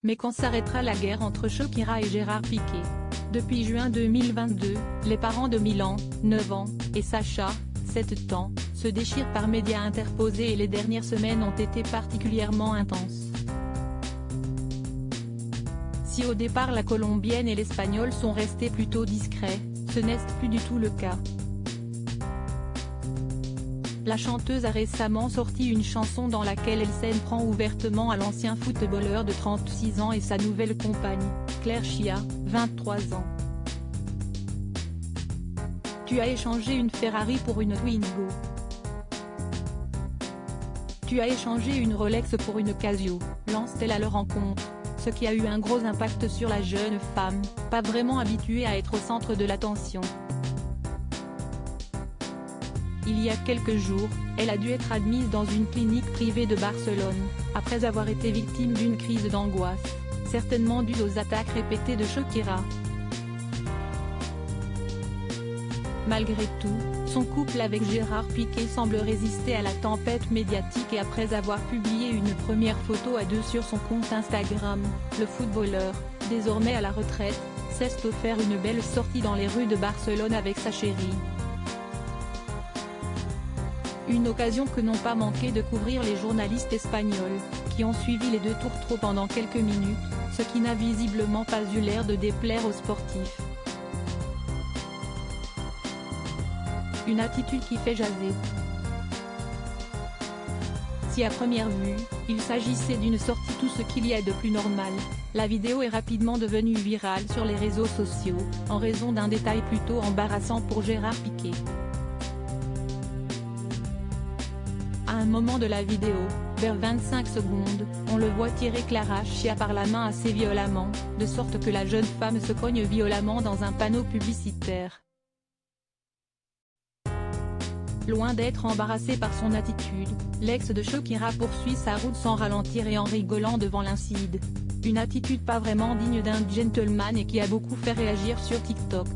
Mais quand s'arrêtera la guerre entre Shakira et Gérard Piqué? Depuis juin 2022, les parents de Milan, 9 ans, et Sacha, 7 ans, se déchirent par médias interposés et les dernières semaines ont été particulièrement intenses. Si au départ la colombienne et l'espagnol sont restés plutôt discrets, ce n'est plus du tout le cas. La chanteuse a récemment sorti une chanson dans laquelle elle s'en prend ouvertement à l'ancien footballeur de 36 ans et sa nouvelle compagne, Claire Chia, 23 ans. Tu as échangé une Ferrari pour une Twingo. Tu as échangé une Rolex pour une Casio, lance-t-elle à leur rencontre, ce qui a eu un gros impact sur la jeune femme, pas vraiment habituée à être au centre de l'attention. Il y a quelques jours, elle a dû être admise dans une clinique privée de Barcelone, après avoir été victime d'une crise d'angoisse, certainement due aux attaques répétées de Shakira. Malgré tout, son couple avec Gérard Piqué semble résister à la tempête médiatique et après avoir publié une première photo à deux sur son compte Instagram, le footballeur, désormais à la retraite, s'est offert une belle sortie dans les rues de Barcelone avec sa chérie. Une occasion que n'ont pas manqué de couvrir les journalistes espagnols, qui ont suivi les deux tourtereaux pendant quelques minutes, ce qui n'a visiblement pas eu l'air de déplaire aux sportifs. Une attitude qui fait jaser. Si à première vue, il s'agissait d'une sortie tout ce qu'il y a de plus normal, la vidéo est rapidement devenue virale sur les réseaux sociaux, en raison d'un détail plutôt embarrassant pour Gérard Piqué. À un moment de la vidéo, vers 25 secondes, on le voit tirer Clara Chia par la main assez violemment, de sorte que la jeune femme se cogne violemment dans un panneau publicitaire. Loin d'être embarrassé par son attitude, l'ex de Shakira poursuit sa route sans ralentir et en rigolant devant l'incide. Une attitude pas vraiment digne d'un gentleman et qui a beaucoup fait réagir sur TikTok.